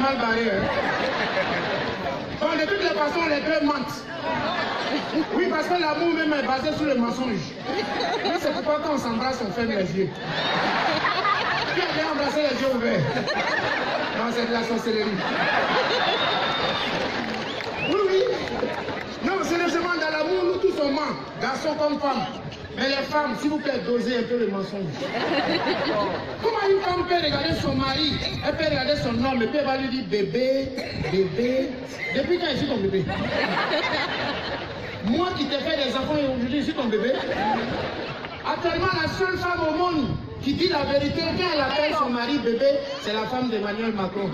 mal barré. Hein. Bon, de toutes les façons, les deux mentent. Oui, parce que l'amour même est basé sur le mensonge. Oui, c'est pourquoi quand on s'embrasse, on ferme les yeux. Qui a bien embrassé les yeux ouverts? Non, c'est de la sorcellerie. Oui, oui. Non, sérieusement, dans l'amour, nous tous on ment, garçons comme femmes. Mais les femmes, s'il vous plaît, dosez un peu le mensonge. Comment une femme peut regarder son mari, elle peut regarder son homme, et puis elle va lui dire bébé, bébé. Depuis quand je suis ton bébé? Moi qui t'ai fait des enfants et aujourd'hui je suis ton bébé. Actuellement, la seule femme au monde qui dit la vérité quand elle appelle son mari bébé, c'est la femme d'Emmanuel Macron.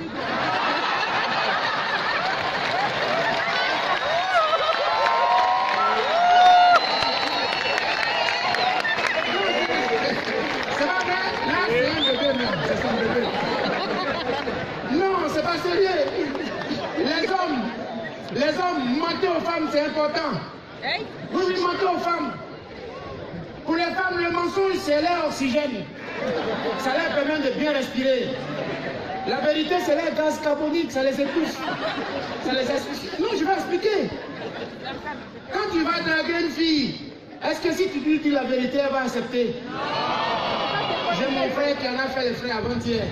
C'est pas vrai? Là, c'est un bébé même, c'est son bébé. Non, c'est pas sérieux. Les hommes, mentir aux femmes, c'est important. Oui, oui, mentir aux femmes. Pour les femmes, le mensonge, c'est leur oxygène. Ça leur permet de bien respirer. La vérité, c'est leur gaz carbonique, ça les étouffe. Ça les asphyxie. Non, je vais expliquer. Quand tu vas draguer une fille, est-ce que si tu lui dis la vérité, elle va accepter? J'ai mon frère qui en a fait les frais avant-hier.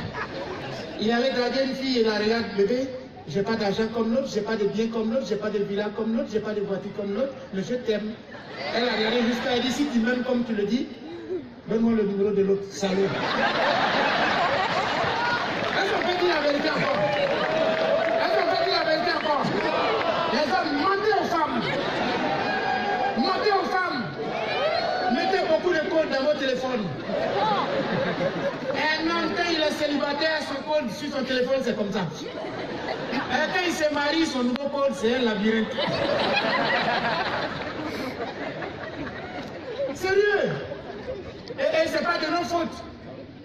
Il avait dragué une fille et il a regardé, bébé, j'ai pas d'argent comme l'autre, j'ai pas de biens comme l'autre, j'ai pas de villa comme l'autre, j'ai pas de voiture comme l'autre, mais je t'aime. Elle a regardé jusqu'à elle dit, si tu m'aimes comme tu le dis, donne-moi le numéro de l'autre, salaud. Est-ce qu'on peut dire la vérité encore? Est-ce qu'on peut dire la vérité encore? Les hommes, mentez aux femmes. Mentez aux femmes. Mettez beaucoup de codes dans votre téléphone. Un homme, quand il est célibataire, son code sur son téléphone, c'est comme ça. Et quand il se marie, son nouveau code, c'est un labyrinthe. Sérieux? Et c'est pas de nos fautes.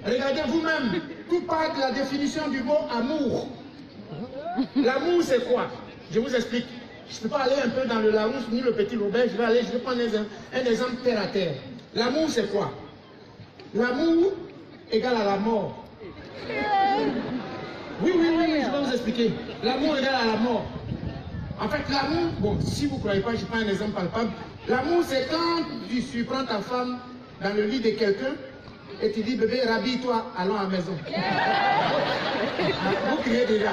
Regardez vous-même, tout part de la définition du mot amour. L'amour, c'est quoi? Je vous explique. Je ne peux pas aller un peu dans le Larousse ni le Petit Robert, je vais prendre un exemple terre à terre. L'amour, c'est quoi? L'amour égale à la mort. Oui, oui, oui, je vais vous expliquer. L'amour égale à la mort. En fait, l'amour, bon, si vous ne croyez pas, je prends un exemple palpable. L'amour, c'est quand tu surprends ta femme dans le lit de quelqu'un et tu dis, bébé, rhabille-toi, allons à la maison. Vous criez déjà.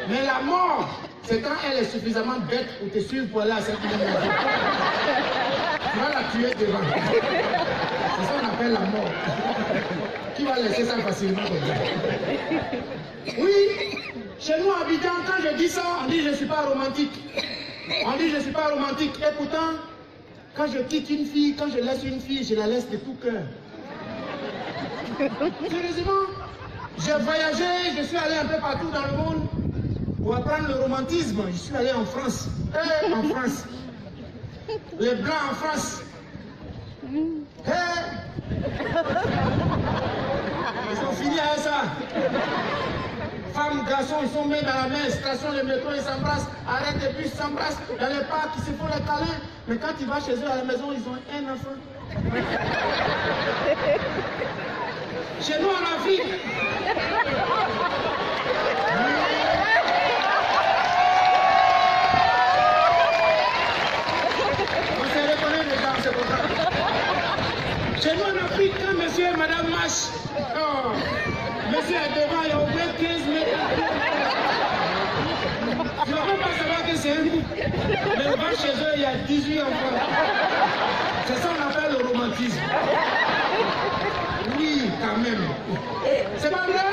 Mais la mort, c'est quand elle est suffisamment bête pour te suivre pour aller à cette maison. Tu vas la tuer devant. C'est ça qu'on appelle la mort. Qui va laisser ça facilement comme ça? Oui, chez nous à Abidjan, quand je dis ça, on dit je ne suis pas romantique. On dit je ne suis pas romantique. Et pourtant, quand je quitte une fille, quand je laisse une fille, je la laisse de tout cœur. Sérieusement, j'ai voyagé, je suis allé un peu partout dans le monde pour apprendre le romantisme. Je suis allé en France. En France. Les Blancs en France. Ils ont fini avec ça. Femmes, garçons, ils sont mis dans la main, station de métro, ils s'embrassent, arrêtent de bus, ils s'embrassent, dans les parcs, ils se font les câlins. Mais quand tu vas chez eux à la maison, ils ont un enfant. Chez nous en Afrique. On se reconnaît les gens, c'est pour ça. Chez nous en Afrique, quand monsieur et madame marchent, oh, monsieur est devant, il y a au moins 15 mètres. Tu ne vas même pas savoir que c'est un couple. Mais on va chez eux, il y a 18 enfants. C'est ça qu'on appelle le romantisme. Oui, quand même. C'est pas vrai?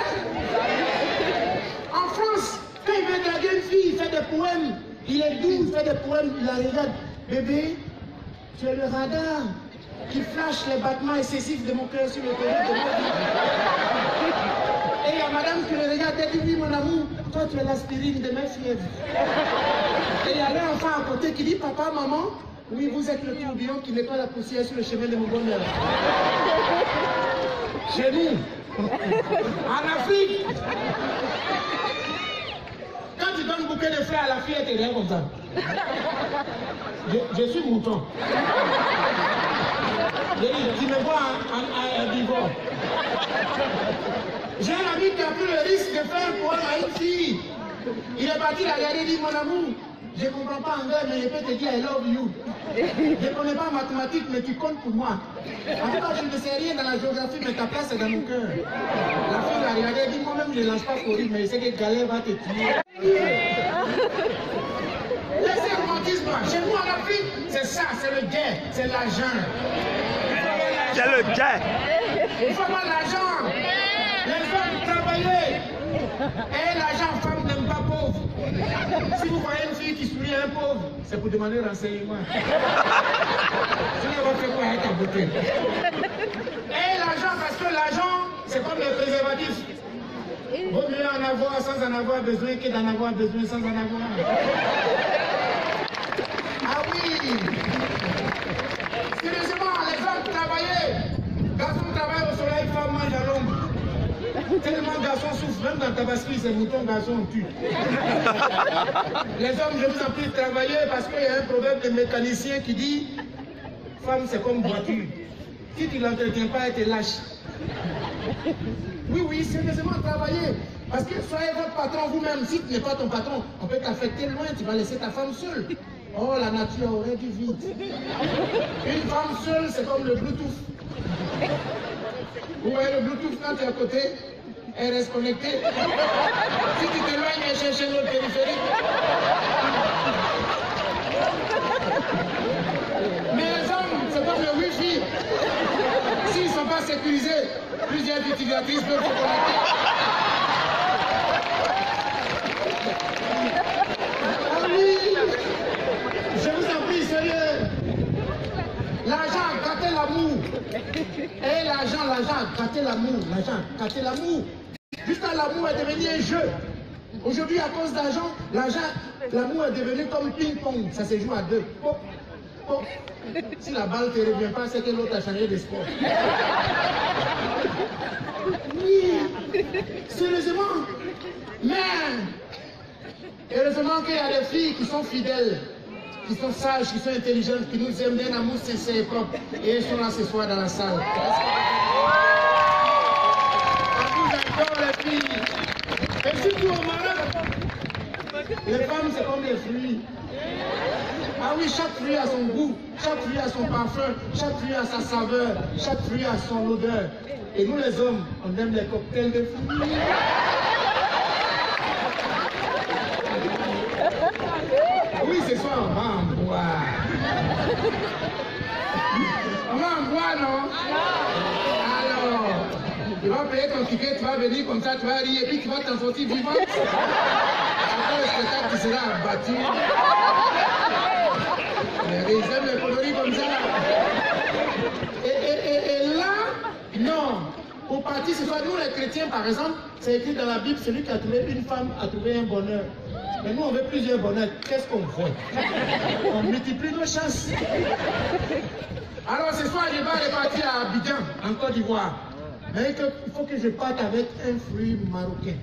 En France, quand il veut draguer une fille, il fait des poèmes. Il est doux, il fait des poèmes, il la regarde. Bébé, tu es le radar qui flash les battements excessifs de mon cœur sur le terrain de ma vie. Et il y a madame qui le regarde et dit, oui mon amour, toi tu es l'aspirine de mes fièvres. Et il y a leur enfant à côté qui dit, papa, maman, oui vous êtes le tourbillon qui nettoie la poussière sur le chemin de mon bonheur. Chez nous, en Afrique, quand tu donnes un bouquet de fleurs à la fille, elle te regarde comme ça. Je suis mouton. Tu me vois en divorce. J'ai un ami qui a pris le risque de faire un poème à une fille. Il est parti la regarder et dit, mon amour, je ne comprends pas anglais, mais je peux te dire I love you. Je ne connais pas en mathématiques, mais tu comptes pour moi. En tout cas, je ne sais rien dans la géographie, mais ta place est dans mon cœur. La fille l'a regardé et dit, moi-même, je ne lance pas courir, mais je sais que Galère va te tuer. Laissez le romantisme. Chez nous en Afrique, c'est ça, c'est le gain, c'est l'argent. C'est le gain. Il faut avoir l'argent. Les femmes travailler. Et l'argent, femme n'aime pas pauvre. Si vous voyez une fille qui sourit à un pauvre, c'est pour demander renseignement. Tu ne vas faire quoi avec ta beauté? Et l'argent, parce que l'argent, c'est comme le préservatif. Vaut mieux en avoir sans en avoir besoin que d'en avoir besoin sans en avoir. Ah oui! Sérieusement, les femmes travaillaient. Garçons travaillent au soleil, femmes mangent à l'ombre. Tellement garçons souffrent, même dans Tabasco, ces moutons garçons tuent. Les hommes, je vous en prie, travaillez parce qu'il y a un proverbe de mécanicien qui dit femme, c'est comme voiture. Si tu ne l'entretiens pas, elle te lâche. Oui, oui, sérieusement, travaillez. Parce que soyez votre patron vous-même. Si tu n'es pas ton patron, on peut t'affecter loin, tu vas laisser ta femme seule. Oh, la nature aurait dû vite. Une femme seule, c'est comme le Bluetooth. Vous voyez le Bluetooth quand tu es à côté, elle reste connectée. Si tu t'éloignes, elle cherche un autre périphérique. Mais les hommes, c'est comme le Wi-Fi. S'ils ne sont pas sécurisés, plusieurs utilisatrices peuvent se connecter. Ah oui, je vous en prie, sérieux. L'argent a gâté l'amour. Et l'argent a gâté l'amour. L'argent a gâté l'amour. Jusqu'à l'amour est devenu un jeu. Aujourd'hui, à cause d'argent, l'amour est devenu comme ping-pong. Ça se joue à deux. Pop, pop. Si la balle ne te revient pas, c'est que l'autre a changé de sport. Oui, sérieusement. Mais, heureusement qu'il y a des filles qui sont fidèles, qui sont sages, qui sont intelligentes, qui nous aiment d'un amour sincère et propre. Et elles sont là ce soir dans la salle. On vous adore les filles. Et surtout au Maroc, les femmes c'est comme les fruits. Ah oui, chaque fruit a son goût, chaque fruit a son parfum, chaque fruit a sa saveur, chaque fruit a son odeur. Et nous les hommes, on aime les cocktails de fruits. Oui, ce soir, on va en boire. On va en boire, non? Alors, tu vas payer ton ticket, tu vas venir comme ça, tu vas rire, et puis tu vas t'en sortir vivante. Après le spectacle, tu seras abattu. Ils aiment les coloris comme ça. Et là, non. Pour partir, ce soit nous les chrétiens, par exemple, c'est écrit dans la Bible, celui qui a trouvé une femme a trouvé un bonheur. Mais nous, on veut plusieurs bonheurs. Qu'est-ce qu'on veut? On multiplie nos chances. Alors, ce soir, je vais repartir à Abidjan, en Côte d'Ivoire. Mais il faut que je parte avec un fruit marocain.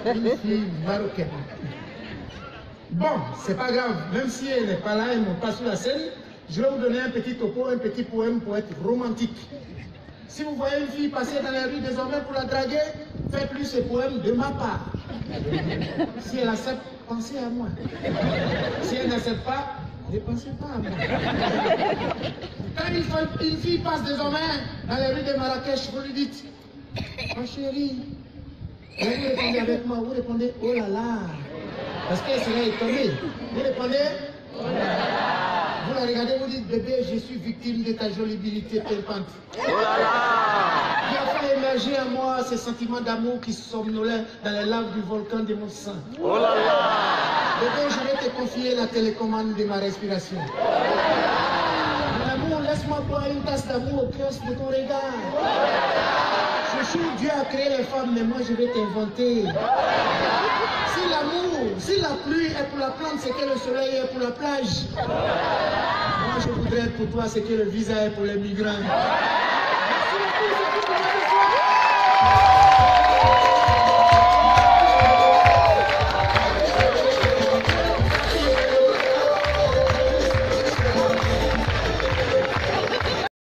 Une fille marocaine. Bon, c'est pas grave. Même si elle n'est pas là, elle ne monte pas sur la scène, je vais vous donner un petit topo, un petit poème pour être romantique. Si vous voyez une fille passer dans la rue désormais pour la draguer, faites lui ce poème de ma part. Si elle accepte, pensez à moi. Si elle n'accepte pas, ne pensez pas à moi. Quand une fille passe désormais dans les rues de Marrakech, vous lui dites, ma chérie, et vous répondez avec moi, vous répondez, oh là là. Parce qu'elle serait étonnée. Vous répondez, oh là là. Vous la regardez, vous dites, bébé, je suis victime de ta jolibilité pimpante. Oh là là. Qui a fait émerger à moi ces sentiments d'amour qui somnolaient dans les laves du volcan de mon sang. Oh là là. Bébé, je vais te confier la télécommande de ma respiration. Mon amour, laisse-moi boire une tasse d'amour au cœur de ton regard. Je suis Dieu a créé les femmes, mais moi je vais t'inventer. Si l'amour, si la pluie est pour la plante, c'est que le soleil est pour la plage. Moi je voudrais être pour toi, c'est que le visa est pour les migrants. Merci beaucoup, c'est tout pour ce soir.